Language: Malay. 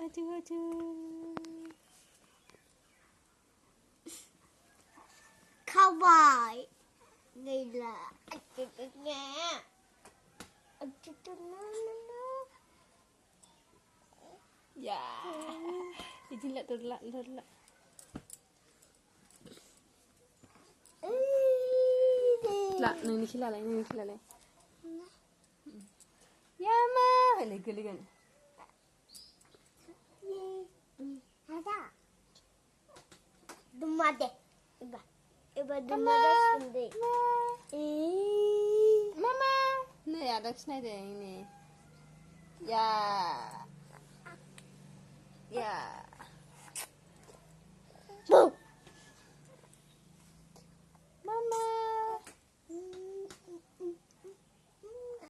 aduh. Kawaii. Gila. Ya. Jilat tu lak. Lak, ni sila lai. Ya ma, legan. Ada. Dumade. Iba dumade sindi. Mama. Ni ada snai deh ini. Ya. Mama.